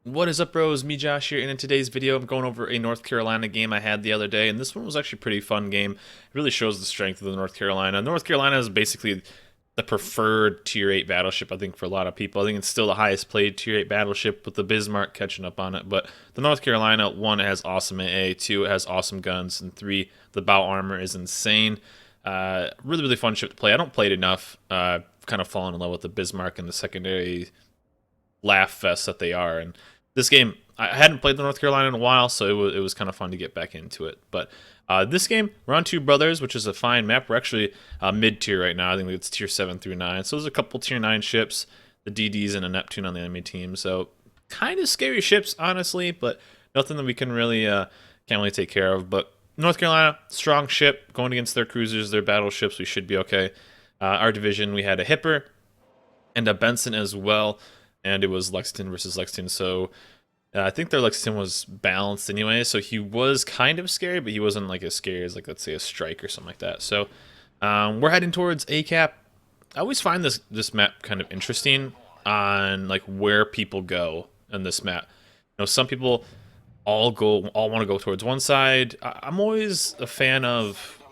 What is up, bros? Me, Josh here, and in today's video, I'm going over a North Carolina game I had the other day, and this one was actually a pretty fun game. It really shows the strength of the North Carolina. North Carolina is basically the preferred Tier 8 battleship, I think, for a lot of people. I think it's still the highest played Tier 8 battleship, with the Bismarck catching up on it. But the North Carolina, one, it has awesome AA, two, it has awesome guns, and three, the bow armor is insane. Really, really fun ship to play. I don't play it enough. Kind of fallen in love with the Bismarck and the secondary laugh fest that they are. And this game, I hadn't played the North Carolina in a while, so it was kind of fun to get back into it. But this game, we're on Two Brothers, which is a fine map. We're actually mid tier right now. I think it's tier 7 through 9. So there's a couple tier 9 ships, the DDs, and a Neptune on the enemy team. So kind of scary ships, honestly, but nothing that we can really can't really take care of. But North Carolina, strong ship going against their cruisers, their battleships. We should be okay. Our division, we had a Hipper and a Benson as well, and it was Lexington versus Lexington. So I think their Lexington was balanced anyway, so he was kind of scary, but he wasn't like as scary as, like, let's say a Strike or something like that. So we're heading towards ACAP. I always find this map kind of interesting on like where people go in this map. You know, some people all want to go towards one side. I'm always a fan of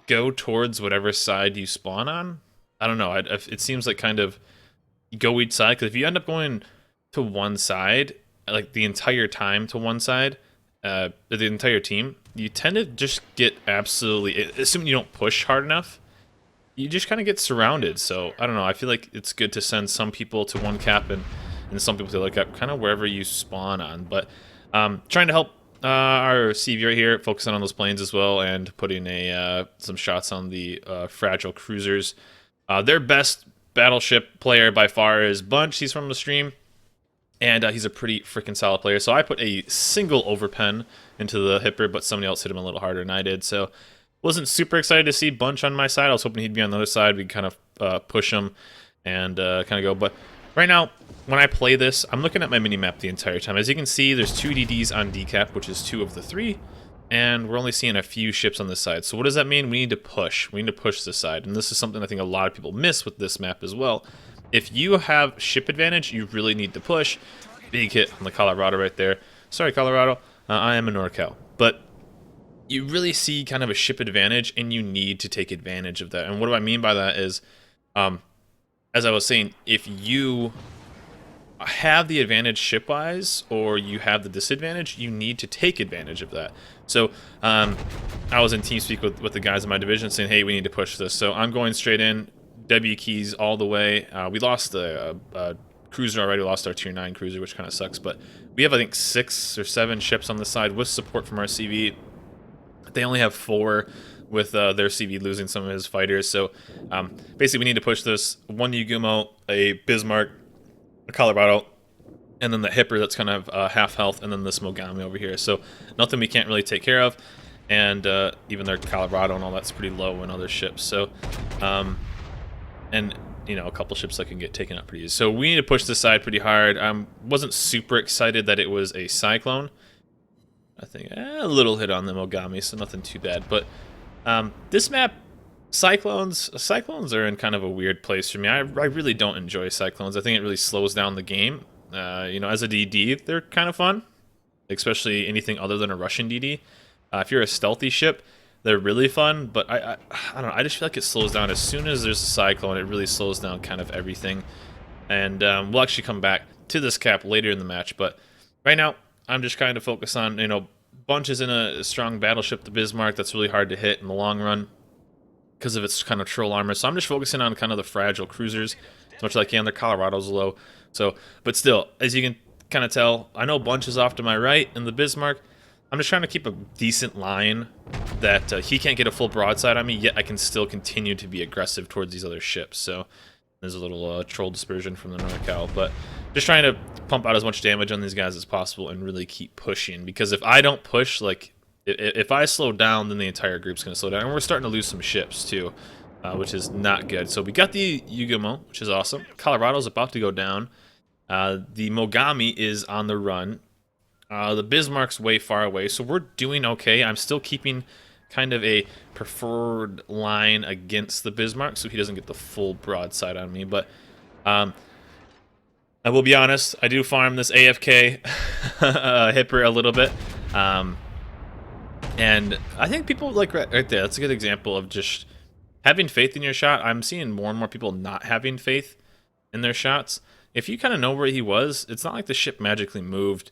go towards whatever side you spawn on. I don't know. It seems like kind of go each side, because if you end up going to one side like the entire time to one side, the entire team, you tend to just get absolutely, assuming you don't push hard enough, you just kind of get surrounded. So I don't know, I feel like it's good to send some people to one cap and some people to look up kind of wherever you spawn on. But trying to help our CV right here, focusing on those planes as well, and putting some shots on the fragile cruisers. Their best battleship player by far is Bunch. He's from the stream, and he's a pretty freaking solid player. So I put a single overpen into the Hipper, but somebody else hit him a little harder than I did. So wasn't super excited to see Bunch on my side. I was hoping he'd be on the other side. We'd kind of push him and kind of go. But right now, when I play this, I'm looking at my mini-map the entire time. As you can see, there's 2 DDs on decap, which is 2 of the 3. And we're only seeing a few ships on this side. So what does that mean? We need to push. We need to push this side. And this is something I think a lot of people miss with this map as well. If you have ship advantage, you really need to push. Big hit on the Colorado right there. Sorry, Colorado. I am a NorCal. But you really see kind of a ship advantage, and you need to take advantage of that. And what do I mean by that is, as I was saying, if you have the advantage ship-wise, or you have the disadvantage, you need to take advantage of that. So I was in TeamSpeak with the guys in my division saying, hey, we need to push this. So I'm going straight in, W keys all the way. We lost the cruiser already, lost our tier 9 cruiser, which kind of sucks, but we have, I think, 6 or 7 ships on the side with support from our CV. They only have 4 with their CV losing some of his fighters. So basically we need to push this. 1 Yugumo, a Bismarck, a Colorado, and then the Hipper that's kind of half health, and then this Mogami over here. So nothing we can't really take care of, and even their Colorado and all that's pretty low in other ships. So and you know, a couple ships that can get taken out pretty easy. So we need to push this side pretty hard. Wasn't super excited that it was a cyclone. I think a little hit on the Mogami, so nothing too bad. But this map, cyclones are in kind of a weird place for me. I really don't enjoy cyclones. I think it really slows down the game. You know, as a DD, they're kind of fun, especially anything other than a Russian DD. If you're a stealthy ship, they're really fun, but I don't know, I just feel like it slows down. As soon as there's a cyclone, it really slows down kind of everything. And we'll actually come back to this cap later in the match, but right now, I'm just kind of focused on, you know, Bunch is in a strong battleship, the Bismarck, that's really hard to hit in the long run because of its kind of troll armor. So I'm just focusing on kind of the fragile cruisers as much as I can. Their Colorado's low. So, but still, as you can kind of tell, I know Bunch is off to my right in the Bismarck. I'm just trying to keep a decent line that he can't get a full broadside on me, yet I can still continue to be aggressive towards these other ships. So there's a little troll dispersion from the NorCal, but just trying to pump out as much damage on these guys as possible and really keep pushing. Because if I don't push, like, if I slow down, then the entire group's going to slow down. And we're starting to lose some ships, too, which is not good. So we got the Yugumo, which is awesome. Colorado's about to go down. The Mogami is on the run. The Bismarck's way far away, so we're doing okay. I'm still keeping kind of a preferred line against the Bismarck, so he doesn't get the full broadside on me. But I will be honest, I do farm this AFK Hipper a little bit. Um, and I think people, like, right there, that's a good example of just having faith in your shot. I'm seeing more and more people not having faith in their shots. If you kind of know where he was, it's not like the ship magically moved.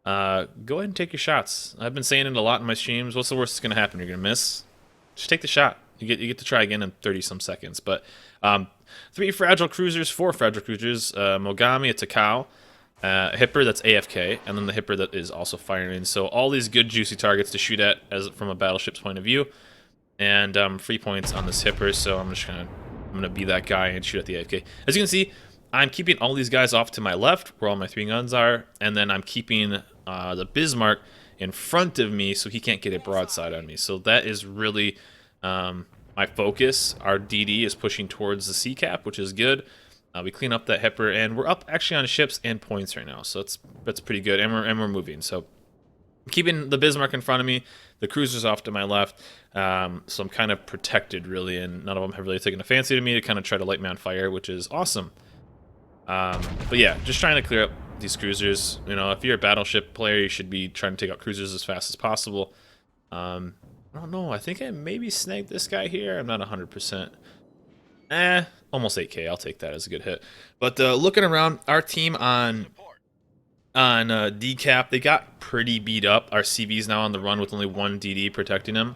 Go ahead and take your shots. I've been saying it a lot in my streams. What's the worst that's going to happen? You're going to miss? Just take the shot. You get to try again in 30-some seconds. But 3 fragile cruisers, 4 fragile cruisers, Mogami, it's a cow, Hipper that's AFK, and then the Hipper that is also firing. So all these good juicy targets to shoot at as from a battleship's point of view, and free points on this Hipper. So I'm gonna be that guy and shoot at the AFK. As you can see, I'm keeping all these guys off to my left, where all my 3 guns are, and then I'm keeping the Bismarck in front of me so he can't get a broadside on me. So that is really my focus. Our DD is pushing towards the C cap, which is good. We clean up that Hipper, and we're up actually on ships and points right now, so that's pretty good. And we're moving. So I'm keeping the Bismarck in front of me, the cruisers off to my left. So I'm kind of protected really, and none of them have really taken a fancy to me to kind of try to light me on fire, which is awesome. But yeah, just trying to clear up these cruisers. You know, if you're a battleship player, you should be trying to take out cruisers as fast as possible. I don't know. I think I maybe snagged this guy here. I'm not 100%. Almost 8k. I'll take that as a good hit. But looking around, our team on decap, they got pretty beat up. Our CV's now on the run with only 1 DD protecting him.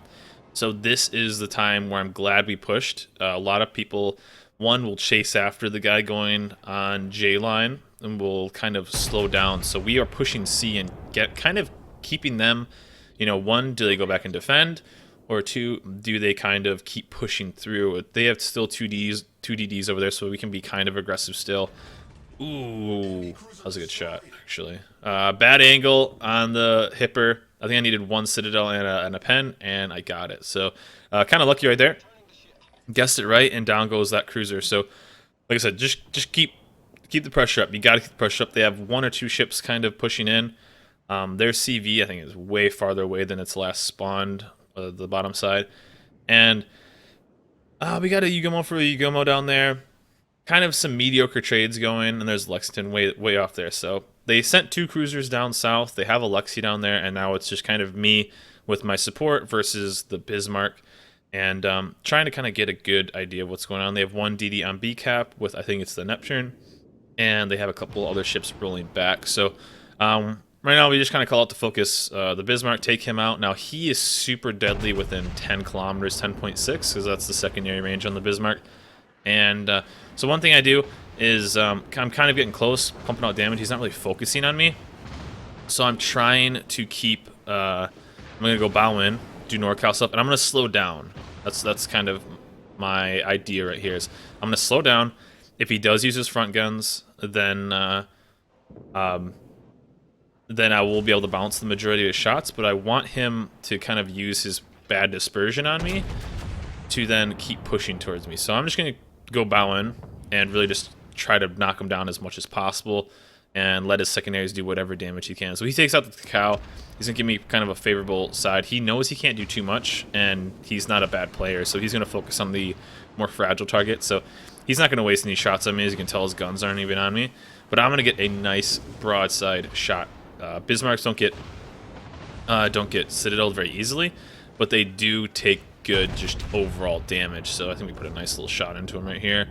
So this is the time where I'm glad we pushed. A lot of people, one, will chase after the guy going on J line and will kind of slow down. So we are pushing C and kind of keeping them. You know, 1, do they go back and defend? Or 2, do they kind of keep pushing through? They have still 2 DDs over there, so we can be kind of aggressive still. Ooh, that was a good shot, actually. Bad angle on the Hipper. I think I needed 1 Citadel and a pen, and I got it. So, kind of lucky right there. Guessed it right, and down goes that cruiser. So, like I said, just keep the pressure up. You got to keep the pressure up. They have 1 or 2 ships kind of pushing in. Their CV, I think, is way farther away than its last spawned, the bottom side. And we got a Yugomo for a Yugomo down there. Kind of some mediocre trades going, and there's Lexington way off there. So they sent 2 cruisers down south. They have a Lexi down there, and now it's just kind of me with my support versus the Bismarck. And trying to kind of get a good idea of what's going on. They have 1 DD on B cap with, I think it's the Neptune. And they have a couple other ships rolling back. So right now we just kind of call out to focus the Bismarck, take him out. Now he is super deadly within 10 kilometers, 10.6, because that's the secondary range on the Bismarck. And so one thing I do is I'm kind of getting close, pumping out damage. He's not really focusing on me. So I'm trying to keep, I'm going to go bow in, do NorCal stuff, and I'm going to slow down. That's kind of my idea right here is I'm going to slow down. If he does use his front guns, then I will be able to bounce the majority of his shots, but I want him to kind of use his bad dispersion on me to then keep pushing towards me. So I'm just going to go bow in and really just try to knock him down as much as possible and let his secondaries do whatever damage he can. So he takes out the cow. He's going to give me kind of a favorable side. He knows he can't do too much, and he's not a bad player, so he's going to focus on the more fragile target. So he's not going to waste any shots on me. As you can tell, his guns aren't even on me. But I'm going to get a nice broadside shot. Bismarcks don't get Citadel very easily, but they do take good just overall damage. So I think we put a nice little shot into him right here.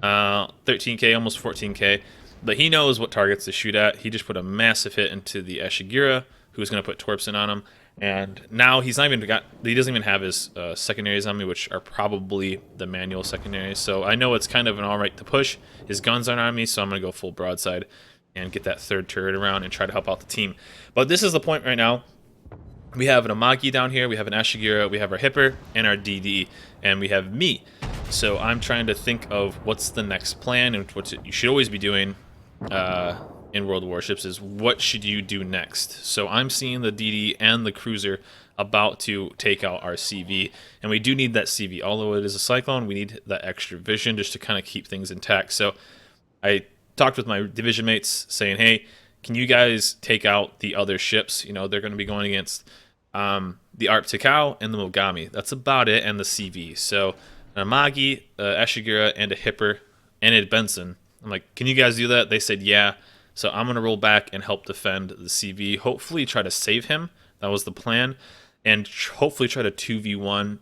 13k, almost 14k. But he knows what targets to shoot at. He just put a massive hit into the Ashigira, who's going to put Torps in on him. And now he doesn't even have his secondaries on me, which are probably the manual secondaries. So I know it's kind of an alright to push. His guns aren't on me, so I'm going to go full broadside and get that 3rd turret around and try to help out the team. But this is the point right now. We have an Amagi down here, we have an Ashigira, we have our Hipper, and our DD, and we have me. So I'm trying to think of what's the next plan, and what you should always be doing in World Warships is what should you do next. So I'm seeing the DD and the cruiser about to take out our CV, and we do need that CV. Although it is a cyclone, we need that extra vision just to kind of keep things intact. So I talked with my division mates saying, hey, can you guys take out the other ships? You know, they're going to be going against the Arp Takao and the Mogami. That's about it, and the CV. So an Amagi, Ashigira, and a Hipper, and a Benson. I'm like, can you guys do that? They said, yeah. So I'm going to roll back and help defend the CV. Hopefully try to save him. That was the plan. And hopefully try to 2v1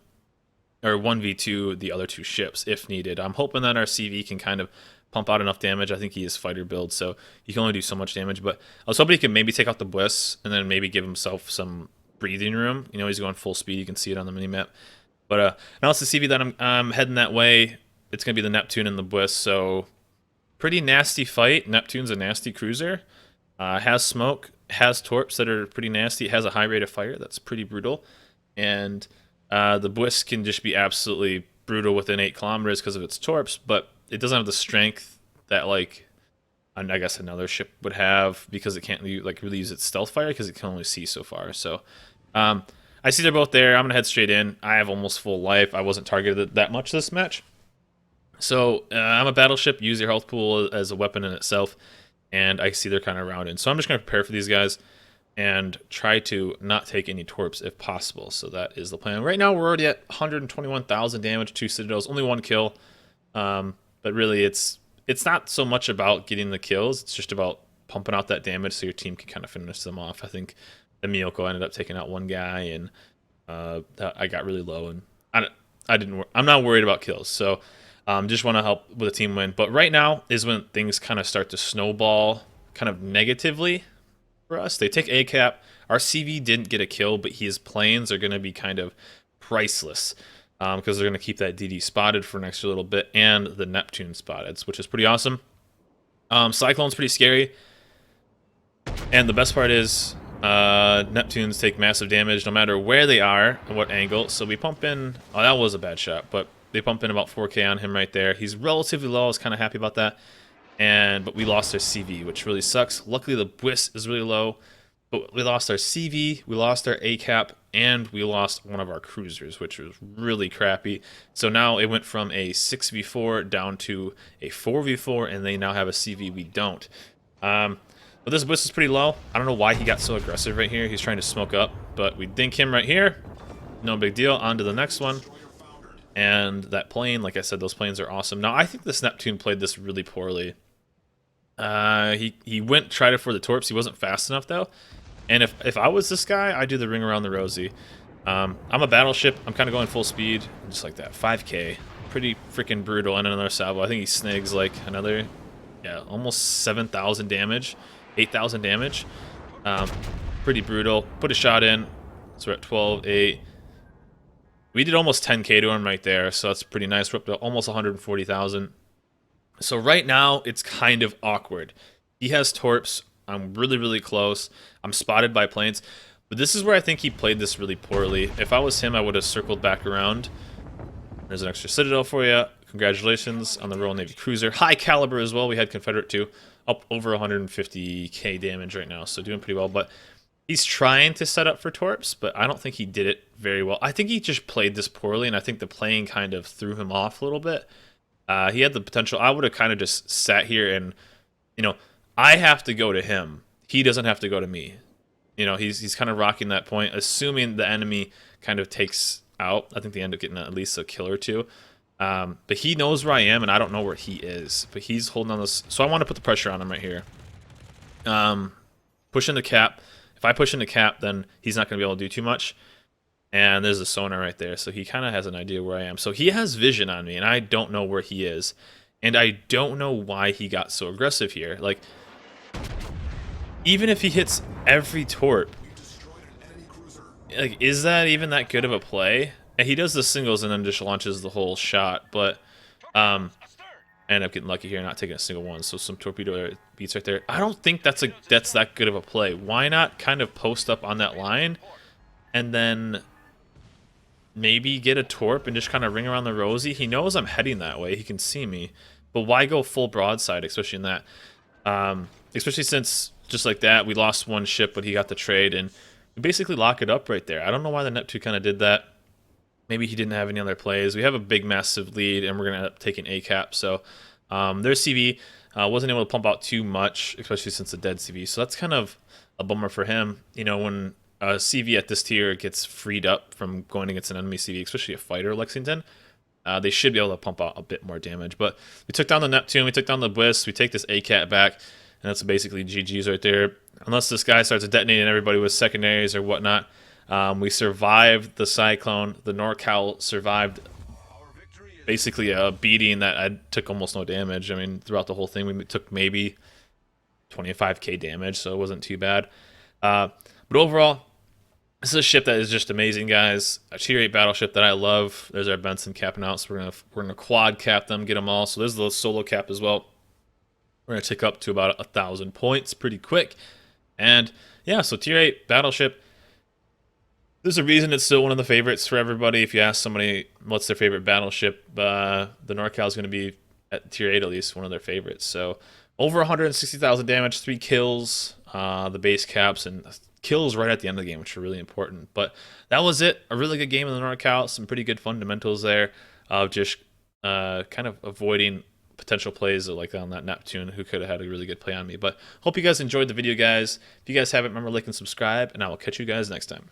or 1v2 the other two ships if needed. I'm hoping that our CV can kind of pump out enough damage. I think he is fighter build, so he can only do so much damage. But I was hoping he could maybe take out the Bliss and then maybe give himself some breathing room. You know, he's going full speed. You can see it on the minimap. But now it's the CV that I'm heading that way. It's going to be the Neptune and the Bliss, so pretty nasty fight. Neptune's a nasty cruiser. Has smoke, has torps that are pretty nasty. It has a high rate of fire that's pretty brutal. And the Bliss can just be absolutely brutal within 8 kilometers because of its torps, but it doesn't have the strength that, like, I guess another ship would have because it can't like really use its stealth fire because it can only see so far. So I see they're both there. I'm gonna head straight in. I have almost full life. I wasn't targeted that much this match. So I'm a battleship. Use your health pool as a weapon in itself, and I see they're kind of rounded. So I'm just gonna prepare for these guys and try to not take any torps if possible. So that is the plan. Right now we're already at 121,000 damage, 2 citadels, only 1 kill. But really it's not so much about getting the kills, it's just about pumping out that damage so your team can kind of finish them off. I think the Miyoko ended up taking out 1 guy, and I got really low, and I'm not worried about kills. So just want to help with the team win. But right now is when things kind of start to snowball kind of negatively for us. They take A cap. Our CV didn't get a kill, but his planes are going to be kind of priceless because they're going to keep that DD spotted for an extra little bit and the Neptune spotted, which is pretty awesome. Cyclone's pretty scary, and the best part is Neptunes take massive damage no matter where they are and what angle. So we pump in. Oh, that was a bad shot, but they pump in about 4K on him right there. He's relatively low. I was kind of happy about that. But we lost our CV, which really sucks. Luckily, the Bliss is really low, but we lost our CV, we lost our ACAP, and we lost one of our cruisers, which was really crappy. So now it went from a 6v4 down to a 4v4, and they now have a CV we don't. But this Bliss is pretty low. I don't know why he got so aggressive right here. He's trying to smoke up, but we dink him right here. No big deal. On to the next one. And that plane, like I said, those planes are awesome. Now, I think this Neptune played this really poorly. He went tried it for the torps. He wasn't fast enough though. And if I was this guy, I'd do the ring around the rosy. I'm a battleship. I'm kind of going full speed, just like that. 5K, pretty freaking brutal. And another salvo. I think he snags like another, yeah, almost 7,000 damage, 8,000 damage. Pretty brutal. Put a shot in. So we're at 12, 8. We did almost 10K to him right there, so that's pretty nice. We're up to almost 140,000. So right now, it's kind of awkward. He has torps. I'm really, really close. I'm spotted by planes. But this is where I think he played this really poorly. If I was him, I would have circled back around. There's an extra citadel for you. Congratulations on the Royal Navy cruiser. High caliber as well. We had Confederate too. Up over 150K damage right now, so doing pretty well. But he's trying to set up for torps, but I don't think he did it very well. I think he just played this poorly, and I think the playing kind of threw him off a little bit. He had the potential. I would have kind of just sat here and, you know, I have to go to him. He doesn't have to go to me. You know, he's kind of rocking that point, assuming the enemy kind of takes out. I think they end up getting at least a kill or two. But he knows where I am, and I don't know where he is. But he's holding on this. So I want to put the pressure on him right here. Push into cap. If I push into cap, then he's not going to be able to do too much. And there's a sonar right there, so he kind of has an idea where I am. So he has vision on me, and I don't know where he is. And I don't know why he got so aggressive here. Like, even if he hits every torp, like, is that even that good of a play? And he does the singles and then just launches the whole shot, but I end up getting lucky here, not taking a single one. So some torpedo beats right there. I don't think that's that good of a play. Why not kind of post up on that line and then maybe get a torp and just kind of ring around the rosy? He knows I'm heading that way. He can see me. But why go full broadside, especially in that? Especially since, just like that, we lost one ship, but he got the trade, and we basically lock it up right there. I don't know why the Neptune kind of did that. Maybe he didn't have any other plays. We have a big, massive lead, and we're going to end up taking ACAP. So their CV wasn't able to pump out too much, especially since the dead CV. So that's kind of a bummer for him. You know, when a CV at this tier gets freed up from going against an enemy CV, especially a fighter Lexington, They should be able to pump out a bit more damage. But we took down the Neptune, we took down the Bliss, we take this ACAT back, and that's basically GG's right there. Unless this guy starts detonating everybody with secondaries or whatnot. We survived the Cyclone. The NorCal survived basically a beating that I took almost no damage. I mean, throughout the whole thing, we took maybe 25k damage, so it wasn't too bad. But overall, this is a ship that is just amazing, guys. A tier 8 battleship that I love. There's our Benson capping out, so we're gonna quad cap them, get them all. So there's the solo cap as well. We're gonna tick up to about 1,000 points pretty quick. And yeah, so tier 8 battleship. There's a reason it's still one of the favorites for everybody. If you ask somebody what's their favorite battleship, the NorCal is going to be at tier 8 at least one of their favorites. So over 160,000 damage, 3 kills, the base caps, and kills right at the end of the game, which are really important. But that was it. A really good game in the NorCal. Some pretty good fundamentals there of just kind of avoiding potential plays like on that Neptune, who could have had a really good play on me. But hope you guys enjoyed the video, guys. If you guys haven't, remember, like and subscribe, and I will catch you guys next time.